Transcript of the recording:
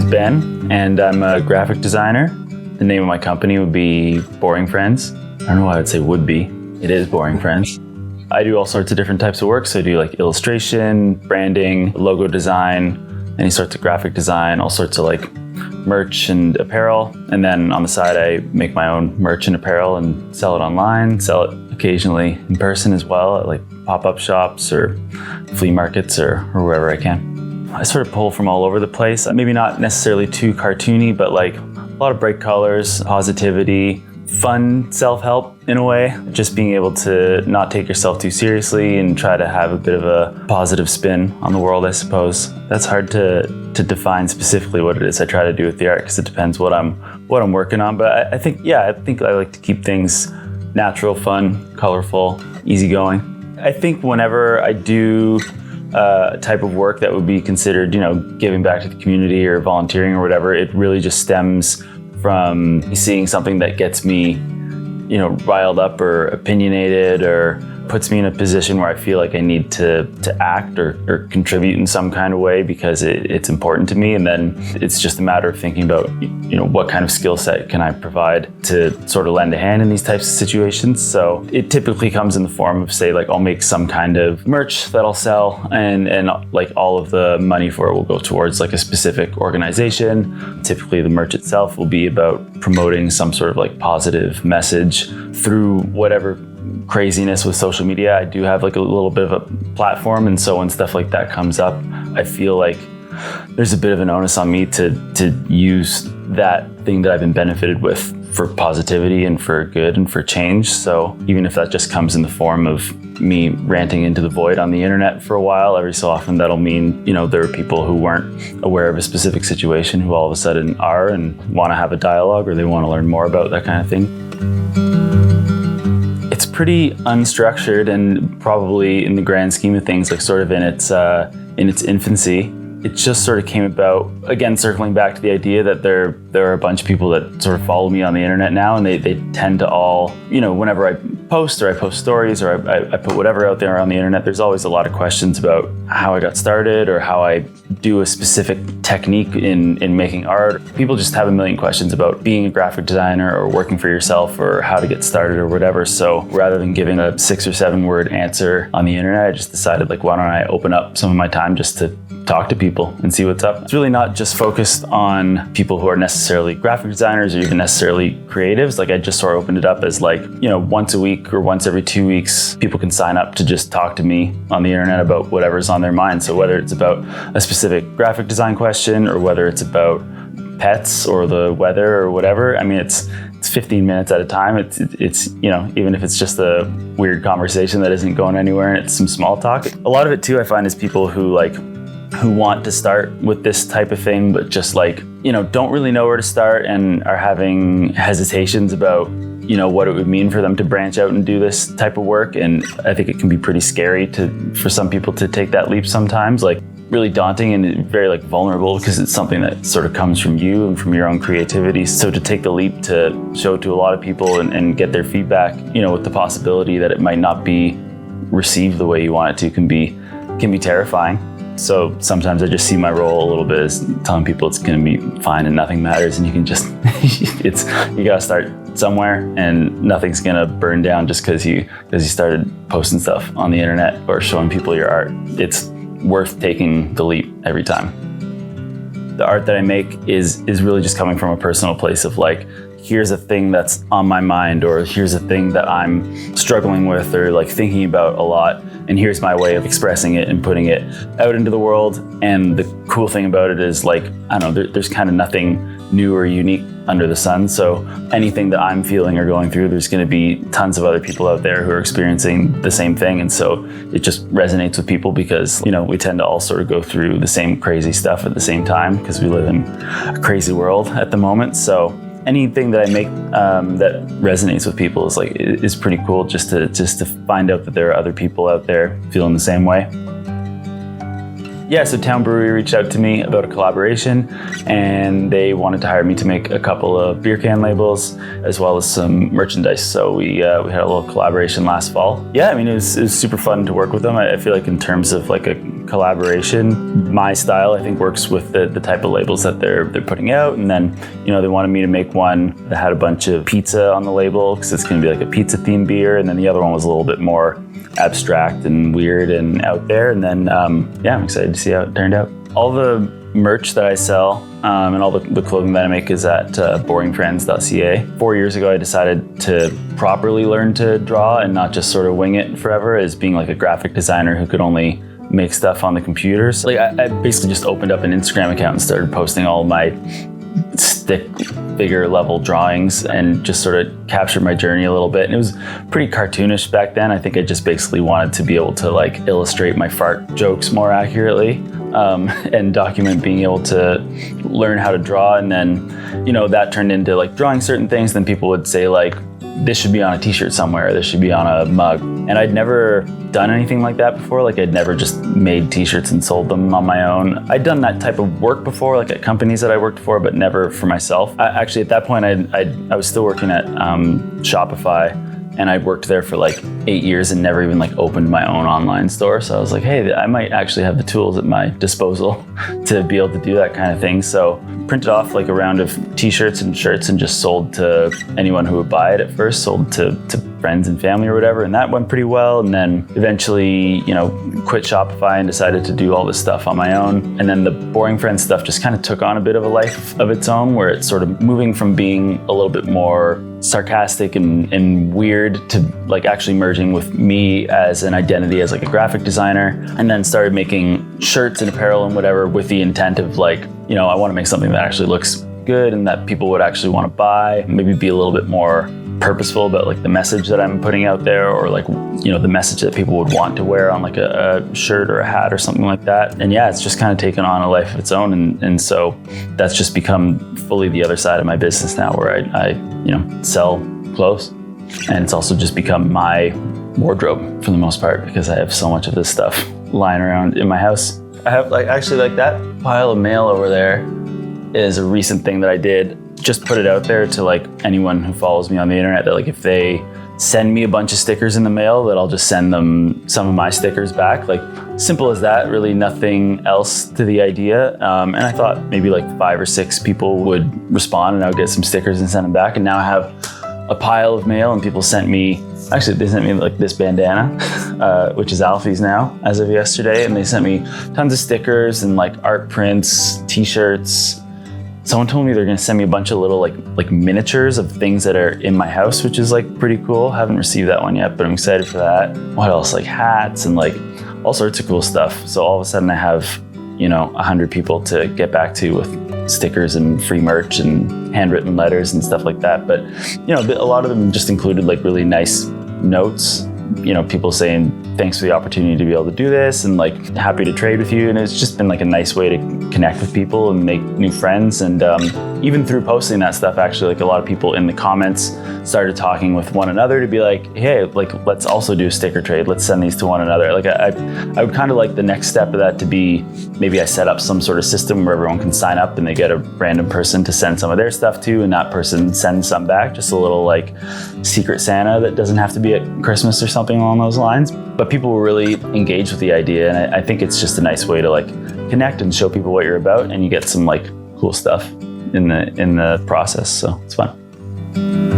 Ben, and I'm a graphic designer. The name of my company would be Boring Friends. I don't know why I would say would be. It is Boring Friends. I do all sorts of different types of work. So I do like illustration, branding, logo design, any sorts of graphic design, all sorts of like merch and apparel. And then on the side, I make my own merch and apparel and sell it online, sell it occasionally in person as well at like pop-up shops or flea markets or wherever I can. I sort of pull from all over the place. Maybe not necessarily too cartoony, but like a lot of bright colors, positivity, fun self-help in a way. Just being able to not take yourself too seriously and try to have a bit of a positive spin on the world, I suppose. That's hard to define specifically what it is I try to do with the art because it depends what I'm working on. But I think I like to keep things natural, fun, colorful, easygoing. I think whenever I do a type of work that would be considered, giving back to the community or volunteering or whatever, it really just stems from seeing something that gets me, riled up or opinionated or puts me in a position where I feel like I need to act or contribute in some kind of way because it's important to me. And then it's just a matter of thinking about, what kind of skill set can I provide to sort of lend a hand in these types of situations. So it typically comes in the form of, say, like I'll make some kind of merch that I'll sell and like all of the money for it will go towards like a specific organization. Typically the merch itself will be about promoting some sort of like positive message through whatever craziness with social media. I do have like a little bit of a platform, and so when stuff like that comes up, I feel like there's a bit of an onus on me to use that thing that I've been benefited with for positivity and for good and for change. So even if that just comes in the form of me ranting into the void on the internet for a while, every so often that'll mean, there are people who weren't aware of a specific situation who all of a sudden are and want to have a dialogue or they want to learn more about that kind of thing. It's pretty unstructured and probably in the grand scheme of things, like sort of in its infancy. It just sort of came about, again, circling back to the idea that there are a bunch of people that sort of follow me on the internet now, and they tend to all, whenever I post or I post stories or I put whatever out there on the internet, there's always a lot of questions about how I got started or how I do a specific technique in making art. People just have a million questions about being a graphic designer or working for yourself or how to get started or whatever. So rather than giving a 6 or 7 word answer on the internet, I just decided like, why don't I open up some of my time just to talk to people and see what's up. It's really not just focused on people who are necessarily graphic designers or even necessarily creatives. Like I just sort of opened it up as like, once a week or once every 2 weeks, people can sign up to just talk to me on the internet about whatever's on their mind. So whether it's about a specific graphic design question or whether it's about pets or the weather or whatever, I mean, it's 15 minutes at a time. It's even if it's just a weird conversation that isn't going anywhere and it's some small talk. A lot of it too, I find, is people who want to start with this type of thing, but just don't really know where to start and are having hesitations about, what it would mean for them to branch out and do this type of work. And I think it can be pretty scary for some people to take that leap sometimes, like really daunting and very vulnerable because it's something that sort of comes from you and from your own creativity. So to take the leap to show to a lot of people and get their feedback, with the possibility that it might not be received the way you want it to can be terrifying. So sometimes I just see my role a little bit as telling people it's going to be fine and nothing matters, and you can just, you got to start somewhere, and nothing's going to burn down just because you started posting stuff on the internet or showing people your art. It's worth taking the leap every time. The art that I make is really just coming from a personal place of here's a thing that's on my mind, or here's a thing that I'm struggling with or thinking about a lot, and here's my way of expressing it and putting it out into the world. And the cool thing about it is there's kind of nothing new or unique under the sun. So anything that I'm feeling or going through, there's going to be tons of other people out there who are experiencing the same thing. And so it just resonates with people because, we tend to all sort of go through the same crazy stuff at the same time because we live in a crazy world at the moment. So anything that I make that resonates with people is pretty cool just to find out that there are other people out there feeling the same way. Yeah, so Town Brewery reached out to me about a collaboration, and they wanted to hire me to make a couple of beer can labels as well as some merchandise. So we had a little collaboration last fall. Yeah, I mean, it was super fun to work with them. I feel like in terms of like a collaboration, my style I think works with the type of labels that they're putting out. And then, you know, they wanted me to make one that had a bunch of pizza on the label because it's going to be like a pizza themed beer, and then the other one was a little bit more abstract and weird and out there. And then yeah, I'm excited to see how it turned out. All the merch that I sell and all the clothing that I make is at boringfriends.ca. 4 years ago, I decided to properly learn to draw and not just sort of wing it forever as being like a graphic designer who could only make stuff on the computer. So like I basically just opened up an Instagram account and started posting all of my stick figure level drawings and just sort of captured my journey a little bit. And it was pretty cartoonish back then. I think I just basically wanted to be able to like illustrate my fart jokes more accurately and document being able to learn how to draw. And then, you know, that turned into like drawing certain things. Then people would say like, this should be on a t-shirt somewhere, this should be on a mug. And I'd never done anything like that before. Like I'd never just made t-shirts and sold them on my own. I'd done that type of work before, like at companies that I worked for, but never for myself. Actually, at that point, I was still working at Shopify, and I worked there for like 8 years and never even like opened my own online store. So I was like, hey, I might actually have the tools at my disposal to be able to do that kind of thing. So printed off like a round of t-shirts and shirts and just sold to anyone who would buy it at first, sold to friends and family or whatever. And that went pretty well. And then eventually, you know, quit Shopify and decided to do all this stuff on my own. And then the Boring Friends stuff just kind of took on a bit of a life of its own, where it's sort of moving from being a little bit more sarcastic and weird to like actually merging with me as an identity as like a graphic designer, and then started making shirts and apparel and whatever with the intent of like, you know, I want to make something that actually looks good and that people would actually want to buy, maybe be a little bit more purposeful about like the message that I'm putting out there, or like, you know, the message that people would want to wear on like a shirt or a hat or something like that. And yeah, it's just kind of taken on a life of its own. And so that's just become fully the other side of my business now, where I you know, sell clothes. And it's also just become my wardrobe for the most part, because I have so much of this stuff lying around in my house. I have like, actually like that pile of mail over there is a recent thing that I did. Just put it out there to like anyone who follows me on the internet that like if they send me a bunch of stickers in the mail, that I'll just send them some of my stickers back. Like simple as that, really nothing else to the idea. And I thought maybe like 5 or 6 people would respond and I would get some stickers and send them back. And now I have a pile of mail, and people sent me, actually they sent me like this bandana, which is Alfie's now as of yesterday. And they sent me tons of stickers and like art prints, t-shirts. Someone told me they're gonna send me a bunch of little like miniatures of things that are in my house, which is like pretty cool. Haven't received that one yet, but I'm excited for that. What else? Like hats and like all sorts of cool stuff. So all of a sudden I have, you know, 100 people to get back to with stickers and free merch and handwritten letters and stuff like that. But, you know, a lot of them just included like really nice notes, you know, people saying, thanks for the opportunity to be able to do this, and like happy to trade with you. And it's just been like a nice way to connect with people and make new friends. And even through posting that stuff, actually, like a lot of people in the comments started talking with one another to be like, hey, like let's also do a sticker trade. Let's send these to one another. Like I would kind of like the next step of that to be, maybe I set up some sort of system where everyone can sign up and they get a random person to send some of their stuff to, and that person sends some back. Just a little like secret Santa that doesn't have to be at Christmas or something along those lines. But people were really engaged with the idea, and I think it's just a nice way to like connect and show people what you're about, and you get some like cool stuff in the process. So it's fun.